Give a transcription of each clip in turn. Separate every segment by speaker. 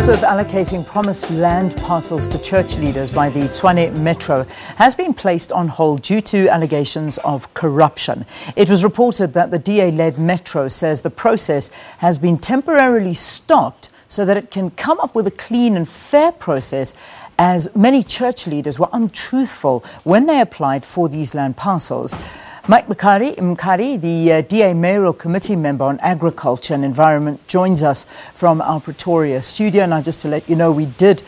Speaker 1: case of allocating promised land parcels to church leaders by the Tshwane Metro has been placed on hold due to allegations of corruption. It was reported that the DA-led Metro says the process has been temporarily stopped so that it can come up with a clean and fair process, as many church leaders were untruthful when they applied for these land parcels. Mike Mkari, the DA Mayoral Committee member on Agriculture and Environment, joins us from our Pretoria studio. Now, just to let you know, we did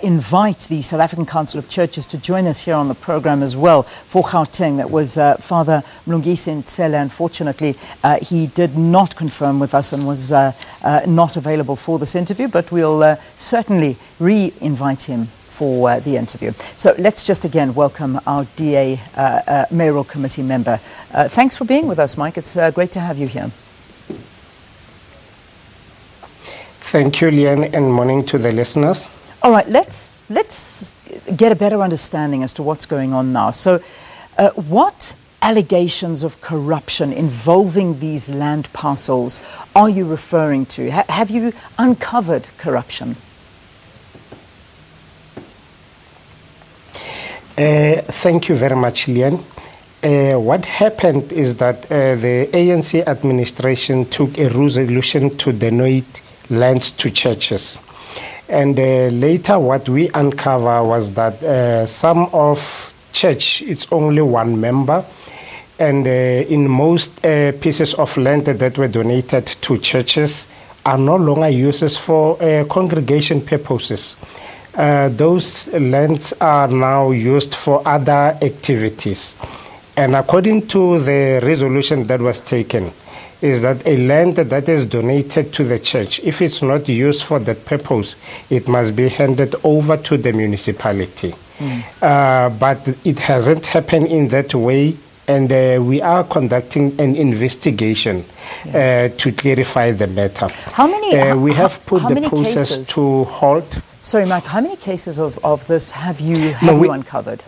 Speaker 1: invite the South African Council of Churches to join us here on the program as well for Gauteng. That was Father Mlungisi Ntsele. Unfortunately, he did not confirm with us and was not available for this interview, but we'll certainly re-invite him for the interview. So let's just again welcome our DA Mayoral Committee member. Thanks for being with us, Mike. It's great to have you here.
Speaker 2: Thank you, Leanne, and morning to the listeners.
Speaker 1: All right, let's get a better understanding as to what's going on now. So what allegations of corruption involving these land parcels are you referring to? Have you uncovered corruption?
Speaker 2: Thank you very much, Leanne. What happened is that the ANC administration took a resolution to donate lands to churches. And later what we uncover was that some of church, it's only one member. And in most pieces of land that were donated to churches are no longer used for congregation purposes. Those lands are now used for other activities. And according to the resolution that was taken, is that a land that is donated to the church, if it's not used for that purpose, it must be handed over to the municipality. But it hasn't happened in that way, and we are conducting an investigation to clarify the matter.
Speaker 1: How many?
Speaker 2: We have put the process
Speaker 1: cases?
Speaker 2: to halt.
Speaker 1: Sorry, Mike, how many cases of this have you uncovered?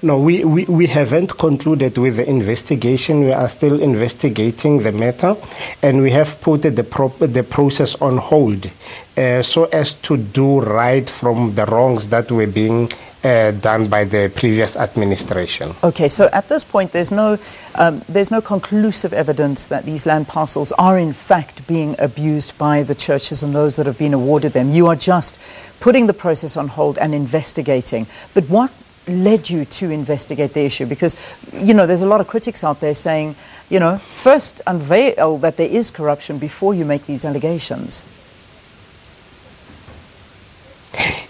Speaker 2: No, we haven't concluded with the investigation. We are still investigating the matter, and we have put the process on hold so as to do right from the wrongs that were being done by the previous administration.
Speaker 1: Okay, so at this point, there's no conclusive evidence that these land parcels are in fact being abused by the churches and those that have been awarded them. You are just putting the process on hold and investigating. But what led you to investigate the issue? Because, you know, there's a lot of critics out there saying, you know, first unveil that there is corruption before you make these allegations.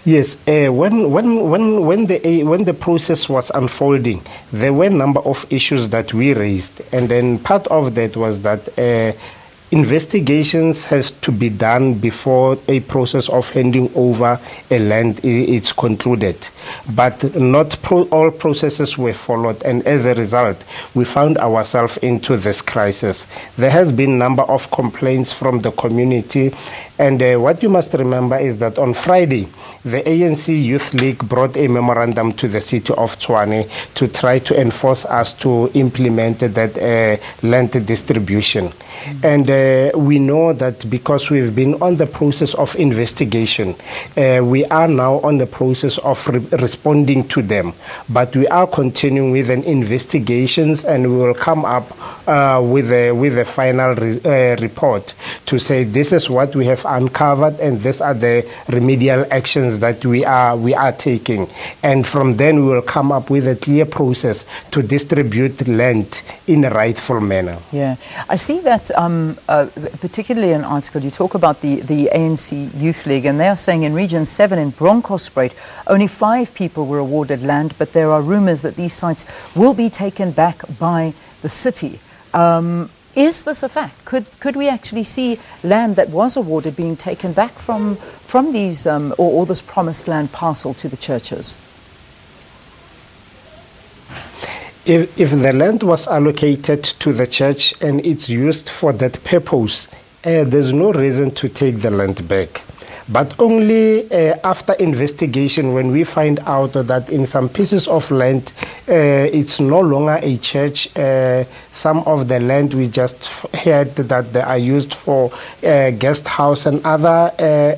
Speaker 2: Yes, when the process was unfolding, there were a number of issues that we raised, and then part of that was that investigations has to be done before a process of handing over a land is concluded. But not all processes were followed, and as a result, we found ourselves into this crisis. There has been a number of complaints from the community, and what you must remember is that on Friday, the ANC Youth League brought a memorandum to the city of Tshwane to try to enforce us to implement that land distribution. And we know that because we've been on the process of investigation, we are now on the process of responding to them. But we are continuing with an investigations, and we will come up with a final report to say this is what we have uncovered, and these are the remedial actions that we are taking. And from then we will come up with a clear process to distribute land in a rightful manner.
Speaker 1: Yeah, I see that particularly in an article you talk about the ANC Youth League, and they are saying in Region 7 in Bronkhorstspruit only 5 people were awarded land, but there are rumours that these sites will be taken back by the city. Is this a fact? Could we actually see land that was awarded being taken back from these or this promised land parcel to the churches?
Speaker 2: If the land was allocated to the church and it's used for that purpose, there's no reason to take the land back. but only after investigation, when we find out that in some pieces of land, it's no longer a church. Some of the land we just heard that they are used for guest house and other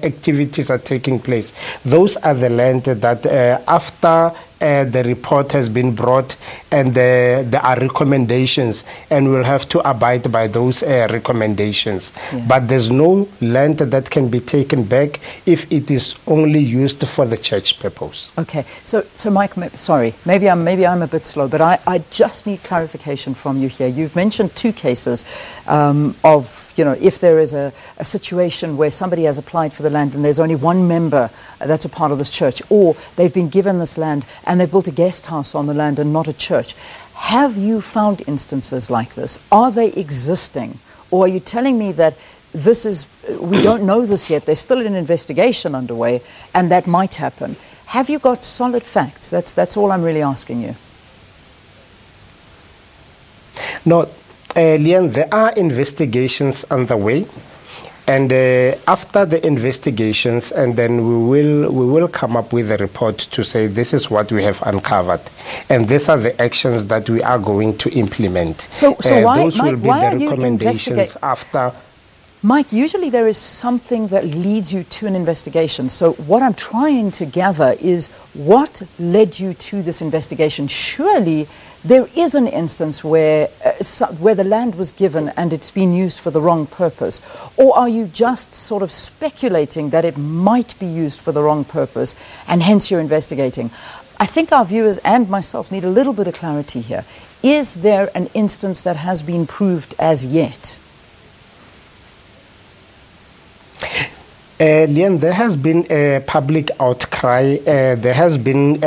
Speaker 2: activities are taking place. Those are the land that after the report has been brought and there are recommendations, and we'll have to abide by those recommendations. Yeah. But there's no land that can be taken back if it is only used for the church purpose.
Speaker 1: Okay, so Mike, sorry, maybe I'm a bit slow, but I just need clarification from you here. You've mentioned two cases of, if there is a situation where somebody has applied for the land and there's only one member that's a part of this church, or they've been given this land and they've built a guest house on the land and not a church. Have you found instances like this? Are they existing? Or are you telling me that we don't know this yet, there's still an investigation underway, and that might happen? Have you got solid facts? That's all I'm really asking you.
Speaker 2: No. Leon, there are investigations underway, and after the investigations, and then we will come up with a report to say this is what we have uncovered, and these are the actions that we are going to implement.
Speaker 1: So why,
Speaker 2: those
Speaker 1: Mike,
Speaker 2: will be the recommendations after.
Speaker 1: Mike, usually there is something that leads you to an investigation. So what I'm trying to gather is what led you to this investigation. Surely there is an instance where the land was given and it's been used for the wrong purpose. Or are you just sort of speculating that it might be used for the wrong purpose and hence you're investigating? I think our viewers and myself need a little bit of clarity here. Is there an instance that has been proved as yet?
Speaker 2: Leon, there has been a public outcry. There has been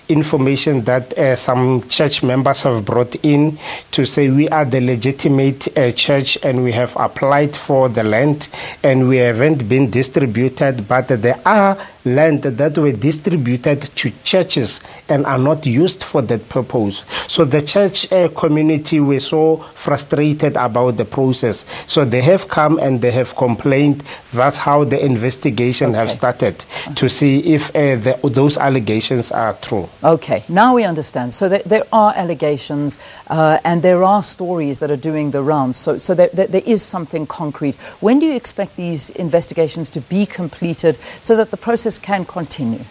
Speaker 2: information that some church members have brought in to say we are the legitimate church and we have applied for the land and we haven't been distributed, but there are land that were distributed to churches and are not used for that purpose. So the church community were so frustrated about the process. So they have come and they have complained. That's how the investigation have started to see if those allegations are true.
Speaker 1: Okay, now we understand. So there are allegations and there are stories that are doing the rounds. So there is something concrete. When do you expect these investigations to be completed so that the process can continue?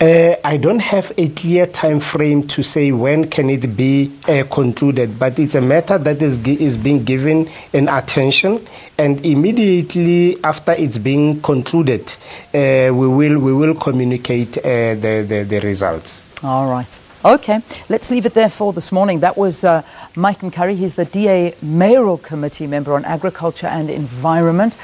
Speaker 2: I don't have a clear time frame to say when can it be concluded, but it's a matter that is being given an attention, and immediately after it's being concluded, we will communicate the results.
Speaker 1: All right. Okay, let's leave it there for this morning. That was Mike Mkari. He's the DA Mayoral Committee member on Agriculture and Environment.